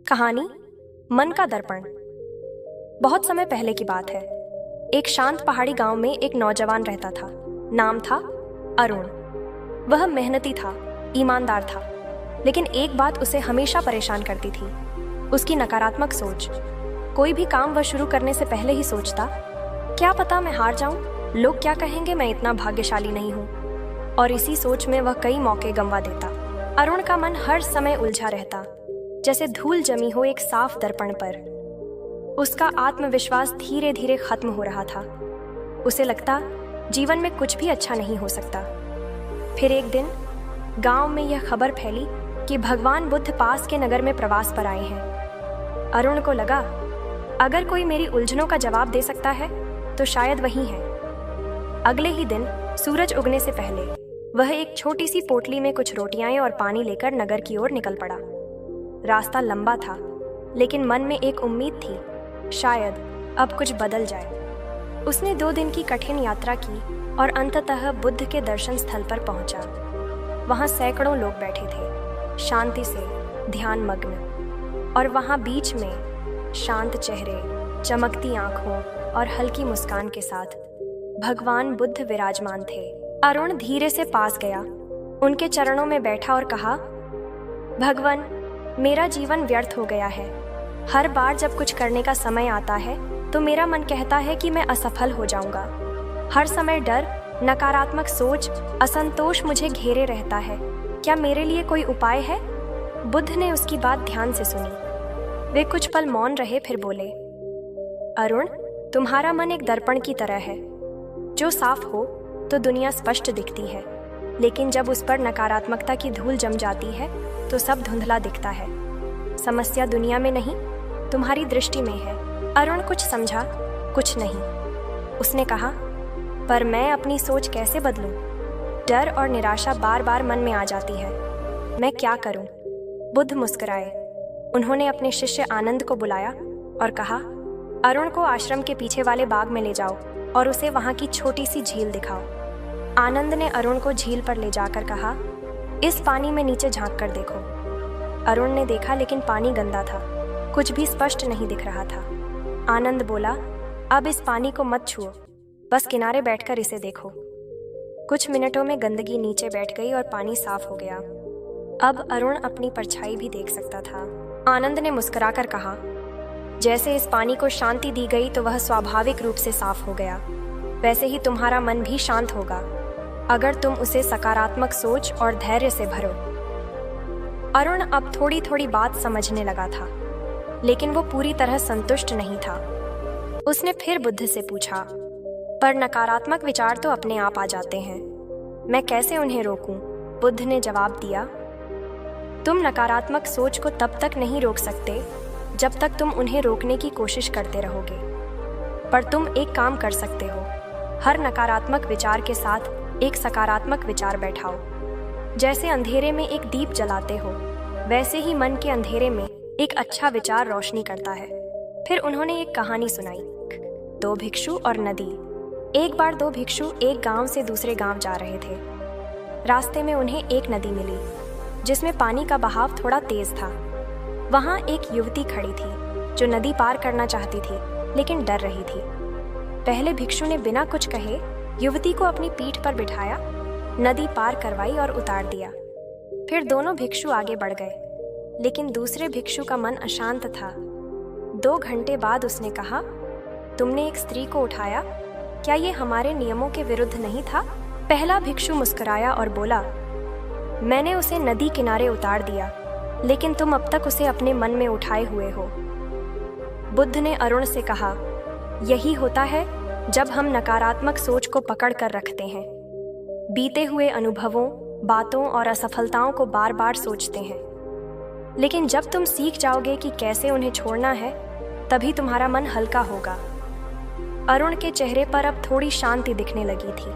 कहानी मन का दर्पण। बहुत समय पहले की बात है। एक शांत पहाड़ी गांव में एक नौजवान रहता था। नाम था अरुण। वह मेहनती था, ईमानदार था, लेकिन एक बात उसे हमेशा परेशान करती थी, उसकी नकारात्मक सोच। कोई भी काम वह शुरू करने से पहले ही सोचता, क्या पता मैं हार जाऊं, लोग क्या कहेंगे, मैं इतना भाग्यशाली नहीं हूं। और इसी सोच में वह कई मौके गंवा देता। अरुण का मन हर समय उलझा रहता, जैसे धूल जमी हो एक साफ दर्पण पर। उसका आत्मविश्वास धीरे धीरे खत्म हो रहा था। उसे लगता जीवन में कुछ भी अच्छा नहीं हो सकता। फिर एक दिन गांव में यह खबर फैली कि भगवान बुद्ध पास के नगर में प्रवास पर आए हैं। अरुण को लगा, अगर कोई मेरी उलझनों का जवाब दे सकता है तो शायद वही है। अगले ही दिन सूरज उगने से पहले वह एक छोटी सी पोटली में कुछ रोटियां और पानी लेकर नगर की ओर निकल पड़ा। रास्ता लंबा था, लेकिन मन में एक उम्मीद थी, शायद अब कुछ बदल जाए। उसने 2 दिन की कठिन यात्रा की और अंततः बुद्ध के दर्शन स्थल पर पहुंचा। वहां सैकड़ों लोग बैठे थे, शांति से ध्यान मग्न। और वहां बीच में शांत चेहरे, चमकती आंखों और हल्की मुस्कान के साथ भगवान बुद्ध विराजमान थे। अरुण धीरे से पास गया, उनके चरणों में बैठा और कहा, भगवान, मेरा जीवन व्यर्थ हो गया है। हर बार जब कुछ करने का समय आता है तो मेरा मन कहता है कि मैं असफल हो जाऊंगा। हर समय डर, नकारात्मक सोच, असंतोष मुझे घेरे रहता है। क्या मेरे लिए कोई उपाय है? बुद्ध ने उसकी बात ध्यान से सुनी। वे कुछ पल मौन रहे, फिर बोले, अरुण, तुम्हारा मन एक दर्पण की तरह है। जो साफ हो तो दुनिया स्पष्ट दिखती है, लेकिन जब उस पर नकारात्मकता की धूल जम जाती है तो सब धुंधला दिखता है। समस्या दुनिया में नहीं, तुम्हारी दृष्टि में है। अरुण कुछ समझा, कुछ नहीं। उसने कहा, पर मैं अपनी सोच कैसे बदलूं? डर और निराशा बार बार मन में आ जाती है। मैं क्या करूं? बुद्ध मुस्कुराए। उन्होंने अपने शिष्य आनंद को बुलाया और कहा, अरुण को आश्रम के पीछे वाले बाग में ले जाओ और उसे वहां की छोटी सी झील दिखाओ। आनंद ने अरुण को झील पर ले जाकर कहा, इस पानी में नीचे झांक कर देखो। अरुण ने देखा, लेकिन पानी गंदा था, कुछ भी स्पष्ट नहीं दिख रहा था। आनंद बोला, अब इस पानी को मत छुओ, बस किनारे बैठकर इसे देखो। कुछ मिनटों में गंदगी नीचे बैठ गई और पानी साफ हो गया। अब अरुण अपनी परछाई भी देख सकता था। आनंद ने मुस्कुराकर कहा, जैसे इस पानी को शांति दी गई तो वह स्वाभाविक रूप से साफ हो गया, वैसे ही तुम्हारा मन भी शांत होगा अगर तुम उसे सकारात्मक सोच और धैर्य से भरो। अरुण अब थोड़ी थोड़ी बात समझने लगा था, लेकिन वो पूरी तरह संतुष्ट नहीं था। उसने फिर बुद्ध से पूछा, पर नकारात्मक विचार तो अपने आप आ जाते हैं, मैं कैसे उन्हें रोकूं? बुद्ध ने जवाब दिया, तुम नकारात्मक सोच को तब तक नहीं रोक सकते जब तक तुम उन्हें रोकने की कोशिश करते रहोगे। पर तुम एक काम कर सकते हो, हर नकारात्मक विचार के साथ एक सकारात्मक विचार बैठाओ। जैसे अंधेरे में एक दीप जलाते हो, वैसे ही मन के अंधेरे में एक अच्छा विचार रोशनी करता है। फिर उन्होंने एक कहानी सुनाई, 2 भिक्षु और नदी। एक बार 2 भिक्षु एक गांव से दूसरे गांव जा रहे थे। रास्ते में उन्हें एक नदी मिली, जिसमें पानी का बहाव थोड़ा तेज था। वहां एक युवती खड़ी थी जो नदी पार करना चाहती थी, लेकिन डर रही थी। पहले भिक्षु ने बिना कुछ कहे युवती को अपनी पीठ पर बिठाया, नदी पार करवाई और उतार दिया। फिर दोनों भिक्षु आगे बढ़ गए, लेकिन दूसरे भिक्षु का मन अशांत था। 2 घंटे बाद उसने कहा, तुमने एक स्त्री को उठाया, क्या ये हमारे नियमों के विरुद्ध नहीं था? पहला भिक्षु मुस्कुराया और बोला, मैंने उसे नदी किनारे उतार दिया, लेकिन तुम अब तक उसे अपने मन में उठाए हुए हो। बुद्ध ने अरुण से कहा, यही होता है जब हम नकारात्मक सोच को पकड़ कर रखते हैं। बीते हुए अनुभवों, बातों और असफलताओं को बार बार सोचते हैं, लेकिन जब तुम सीख जाओगे कि कैसे उन्हें छोड़ना है, तभी तुम्हारा मन हल्का होगा। अरुण के चेहरे पर अब थोड़ी शांति दिखने लगी थी,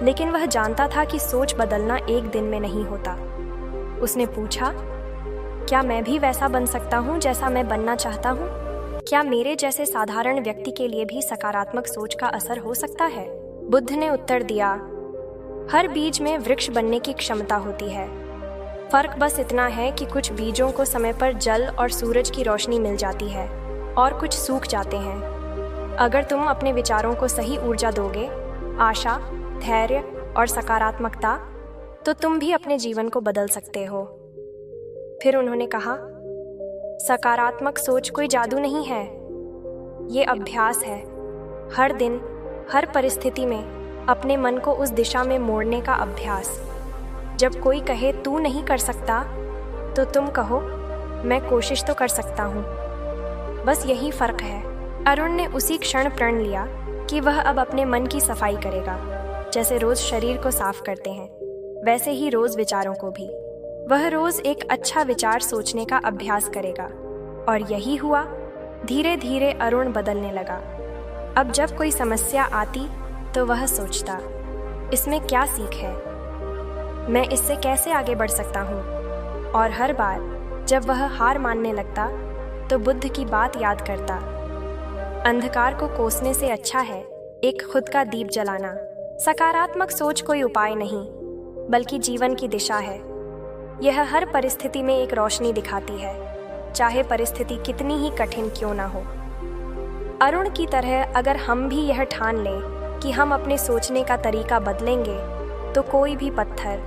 लेकिन वह जानता था कि सोच बदलना एक दिन में नहीं होता। उसने पूछा, क्या मैं भी वैसा बन सकता हूँ जैसा मैं बनना चाहता हूँ? क्या मेरे जैसे साधारण व्यक्ति के लिए भी सकारात्मक सोच का असर हो सकता है? बुद्ध ने उत्तर दिया, हर बीज में वृक्ष बनने की क्षमता होती है। फर्क बस इतना है कि कुछ बीजों को समय पर जल और सूरज की रोशनी मिल जाती है और कुछ सूख जाते हैं। अगर तुम अपने विचारों को सही ऊर्जा दोगे, आशा, धैर्य और सकारात्मकता, तो तुम भी अपने जीवन को बदल सकते हो। फिर उन्होंने कहा, सकारात्मक सोच कोई जादू नहीं है, ये अभ्यास है। हर दिन, हर परिस्थिति में अपने मन को उस दिशा में मोड़ने का अभ्यास। जब कोई कहे तू नहीं कर सकता, तो तुम कहो मैं कोशिश तो कर सकता हूँ। बस यही फर्क है। अरुण ने उसी क्षण प्रण लिया कि वह अब अपने मन की सफाई करेगा। जैसे रोज शरीर को साफ करते हैं, वैसे ही रोज विचारों को भी। वह रोज एक अच्छा विचार सोचने का अभ्यास करेगा। और यही हुआ। धीरे धीरे अरुण बदलने लगा। अब जब कोई समस्या आती तो वह सोचता, इसमें क्या सीख है, मैं इससे कैसे आगे बढ़ सकता हूँ। और हर बार जब वह हार मानने लगता तो बुद्ध की बात याद करता, अंधकार को कोसने से अच्छा है एक खुद का दीप जलाना। सकारात्मक सोच कोई उपाय नहीं, बल्कि जीवन की दिशा है। यह हर परिस्थिति में एक रोशनी दिखाती है, चाहे परिस्थिति कितनी ही कठिन क्यों ना हो। अरुण की तरह अगर हम भी यह ठान लें कि हम अपने सोचने का तरीका बदलेंगे, तो कोई भी पत्थर,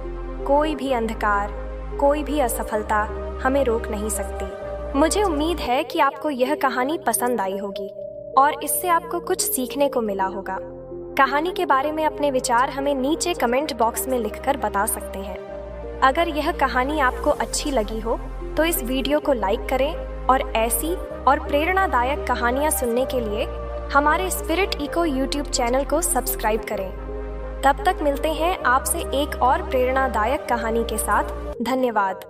कोई भी अंधकार, कोई भी असफलता हमें रोक नहीं सकती। मुझे उम्मीद है कि आपको यह कहानी पसंद आई होगी और इससे आपको कुछ सीखने को मिला होगा। कहानी के बारे में अपने विचार हमें नीचे कमेंट बॉक्स में लिखकर बता सकते हैं। अगर यह कहानी आपको अच्छी लगी हो तो इस वीडियो को लाइक करें और ऐसी और प्रेरणादायक कहानियाँ सुनने के लिए हमारे स्पिरिट इको यूट्यूब चैनल को सब्सक्राइब करें। तब तक मिलते हैं आपसे एक और प्रेरणादायक कहानी के साथ। धन्यवाद।